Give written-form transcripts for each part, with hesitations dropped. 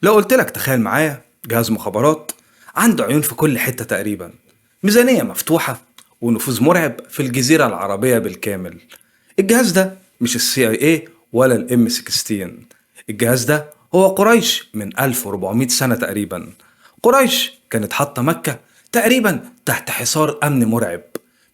لو قلت لك تخيل معايا جهاز مخابرات عنده عيون في كل حتة تقريبا، ميزانية مفتوحة، ونفوذ مرعب في الجزيرة العربية بالكامل. الجهاز ده مش CIA ولا الام 16. الجهاز ده هو قريش من 1400 سنة تقريبا. قريش كانت حاطة مكة تقريبا تحت حصار أمن مرعب.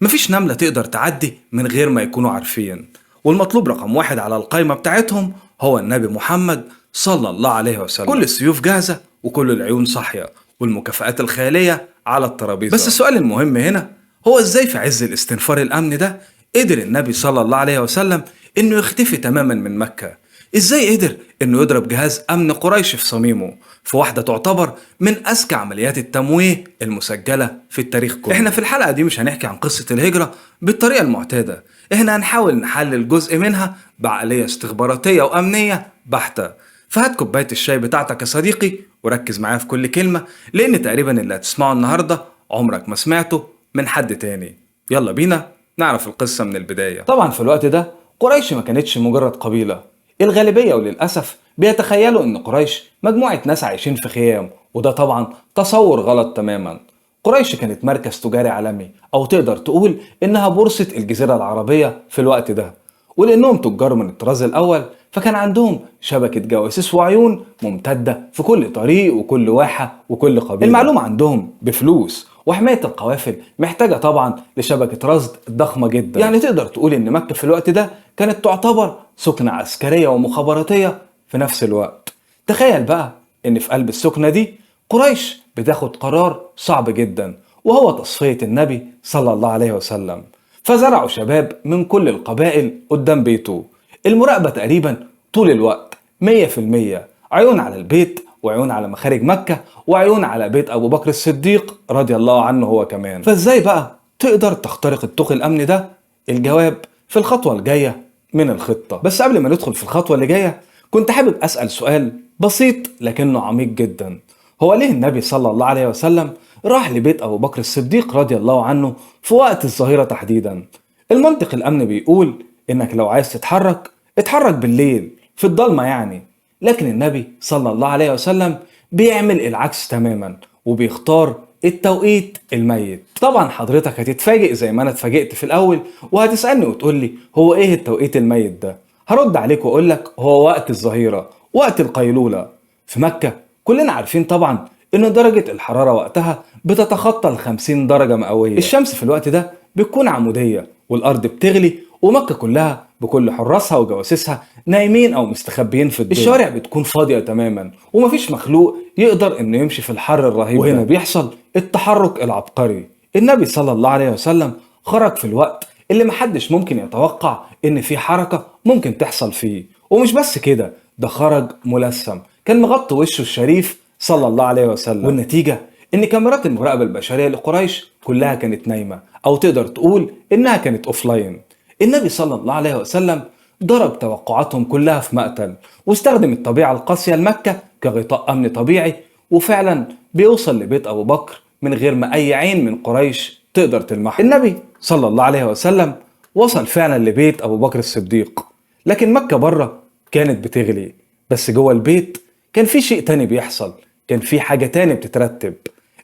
مفيش نملة تقدر تعدي من غير ما يكونوا عارفين، والمطلوب رقم واحد على القائمة بتاعتهم هو النبي محمد صلى الله عليه وسلم. كل السيوف جاهزة وكل العيون صاحية والمكافآت الخيالية على الترابيزة. بس السؤال المهم هنا هو ازاي في عز الاستنفار الأمني ده قدر النبي صلى الله عليه وسلم انه يختفي تماما من مكة؟ ازاي قدر انه يضرب جهاز امن قريش في صميمه في واحدة تعتبر من اذكى عمليات التمويه المسجلة في التاريخ كله؟ احنا في الحلقة دي مش هنحكي عن قصة الهجرة بالطريقة المعتادة، احنا هنحاول نحلل جزء منها بعقلية استخباراتية وامنية بحتة. فهات كوباية الشاي بتاعتك يا صديقي وركز معايا في كل كلمة، لان تقريبا اللي هتسمعه النهاردة عمرك ما سمعته من حد تاني. يلا بينا نعرف القصة من البداية. طبعا في الوقت ده قريش ما كانتش مجرد قبيلة. الغالبية وللأسف بيتخيلوا إن قريش مجموعة ناس عايشين في خيام، وده طبعا تصور غلط تماما. قريش كانت مركز تجاري عالمي، أو تقدر تقول إنها بورصة الجزيرة العربية في الوقت ده. ولأنهم تجار من الطراز الأول فكان عندهم شبكة جواسيس وعيون ممتدة في كل طريق وكل واحة وكل قبيلة. المعلومة عندهم بفلوس، وحماية القوافل محتاجة طبعا لشبكة رصد ضخمة جدا. يعني تقدر تقول إن مكة في الوقت ده كانت تعتبر سكنة عسكرية ومخابراتية في نفس الوقت. تخيل بقى إن في قلب السكنة دي قريش بتاخد قرار صعب جدا، وهو تصفية النبي صلى الله عليه وسلم. فزرعوا شباب من كل القبائل قدام بيته، المراقبة تقريبا طول الوقت 100%، عيون على البيت وعيون على مخارج مكة وعيون على بيت أبو بكر الصديق رضي الله عنه هو كمان. فازاي بقى تقدر تخترق الطوق الأمني ده؟ الجواب في الخطوة الجاية من الخطة. بس قبل ما ندخل في الخطوة اللي جاية كنت حابب أسأل سؤال بسيط لكنه عميق جدا. هو ليه النبي صلى الله عليه وسلم راح لبيت أبو بكر الصديق رضي الله عنه في وقت الظهيرة تحديدا؟ المنطق الأمني بيقول إنك لو عايز تتحرك اتحرك بالليل في الضلمة يعني، لكن النبي صلى الله عليه وسلم بيعمل العكس تماما وبيختار التوقيت الميت. طبعا حضرتك هتتفاجئ زي ما انا اتفاجئت في الاول وهتسألني وتقولي هو ايه التوقيت الميت ده؟ هرد عليك واقولك هو وقت الظهيرة، وقت القيلولة. في مكة كلنا عارفين طبعا ان درجة الحرارة وقتها بتتخطى 50 درجة مئوية. الشمس في الوقت ده بتكون عمودية والارض بتغلي، ومكة كلها بكل حراسها وجواسيسها نايمين او مستخبيين في الظل. الشوارع بتكون فاضية تماما ومفيش مخلوق يقدر انه يمشي في الحر الرهيب. وهنا بيحصل التحرك العبقري. النبي صلى الله عليه وسلم خرج في الوقت اللي محدش ممكن يتوقع ان في حركة ممكن تحصل فيه. ومش بس كده، ده خرج ملثم، كان مغطي وشه الشريف صلى الله عليه وسلم. والنتيجة ان كاميرات المراقبة البشرية لقريش كلها كانت نايمة، او تقدر تقول انها كانت اوفلاين. النبي صلى الله عليه وسلم ضرب توقعاتهم كلها في مقتل، واستخدم الطبيعة القاسية لمكة كغطاء أمن طبيعي، وفعلا بيوصل لبيت أبو بكر من غير ما أي عين من قريش تقدر تلمحه. النبي صلى الله عليه وسلم وصل فعلا لبيت أبو بكر الصديق، لكن مكة بره كانت بتغلي، بس جوه البيت كان في شيء تاني بيحصل، كان في حاجة تاني بتترتب.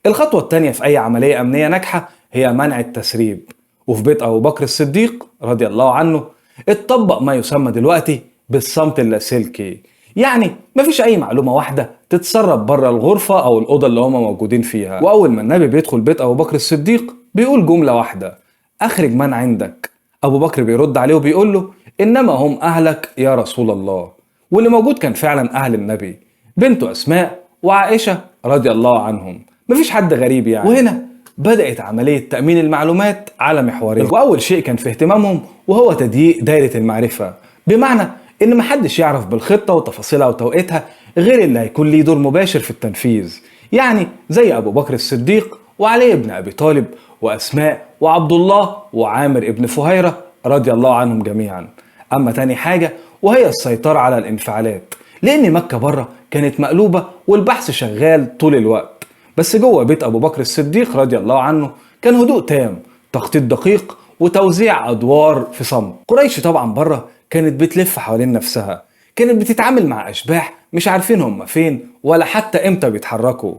الخطوة التانية في أي عملية أمنية ناجحة هي منع التسريب. وفي بيت أبو بكر الصديق رضي الله عنه اتطبق ما يسمى دلوقتي بالصمت اللاسلكي. يعني مفيش أي معلومة واحدة تتسرب بره الغرفة أو الأوضة اللي هما موجودين فيها. وأول ما النبي بيدخل بيت أبو بكر الصديق بيقول جملة واحدة: أخرج من عندك. أبو بكر بيرد عليه وبيقول له: إنما هم أهلك يا رسول الله. واللي موجود كان فعلا أهل النبي، بنته أسماء وعائشة رضي الله عنهم، مفيش حد غريب يعني. وهنا بدأت عملية تأمين المعلومات على محورين، وأول شيء كان في اهتمامهم وهو تضييق دائرة المعرفة، بمعنى إن محدش يعرف بالخطة وتفاصيلها وتوقيتها غير اللي هيكون ليه دور مباشر في التنفيذ، يعني زي أبو بكر الصديق وعلي بن أبي طالب وأسماء وعبد الله وعامر ابن فهيرة رضي الله عنهم جميعا. أما تاني حاجة وهي السيطرة على الانفعالات، لأن مكة بره كانت مقلوبة والبحث شغال طول الوقت، بس جوه بيت أبو بكر الصديق رضي الله عنه كان هدوء تام، تخطيط دقيق، وتوزيع أدوار في صمت. قريش طبعا بره كانت بتلف حوالين نفسها، كانت بتتعامل مع أشباح مش عارفين هم فين ولا حتى امتى بيتحركوا.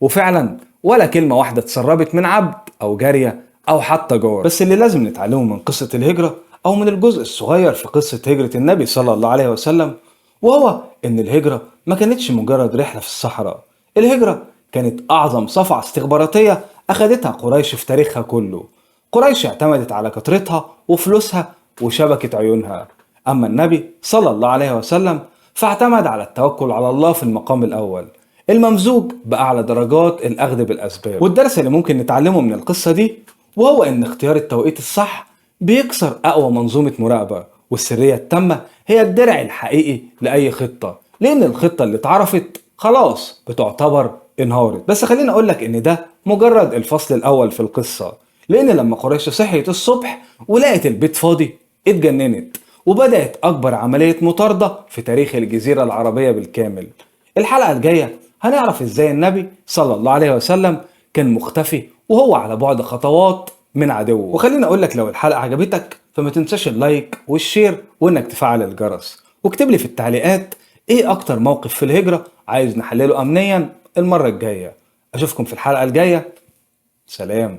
وفعلا ولا كلمة واحدة اتسربت من عبد أو جارية أو حتى جار. بس اللي لازم نتعلمه من قصة الهجرة أو من الجزء الصغير في قصة هجرة النبي صلى الله عليه وسلم، وهو إن الهجرة ما كانتش مجرد رحلة في الصحراء. الهجرة كانت أعظم صفعة استخباراتية أخدتها قريش في تاريخها كله. قريش اعتمدت على كثرتها وفلوسها وشبكة عيونها، أما النبي صلى الله عليه وسلم فاعتمد على التوكل على الله في المقام الأول، الممزوج بأعلى درجات الأخذ بالأسباب. والدرس اللي ممكن نتعلمه من القصة دي وهو إن اختيار التوقيت الصح بيكسر أقوى منظومة مراقبة، والسرية التامة هي الدرع الحقيقي لأي خطة، لأن الخطة اللي اتعرفت خلاص بتعتبر انهارت. بس خليني أقولك إن ده مجرد الفصل الأول في القصة، لأن لما قريش صحيت الصبح ولقت البيت فاضي اتجننت، وبدأت أكبر عملية مطاردة في تاريخ الجزيرة العربية بالكامل. الحلقة الجاية هنعرف إزاي النبي صلى الله عليه وسلم كان مختفي وهو على بعد خطوات من عدوه. وخليني أقولك لو الحلقة عجبتك فما تنساش اللايك والشير وإنك تفعل الجرس، واكتب لي في التعليقات إيه أكتر موقف في الهجرة عايز نحلله أمنيا المرة الجاية. أشوفكم في الحلقة الجاية. سلام.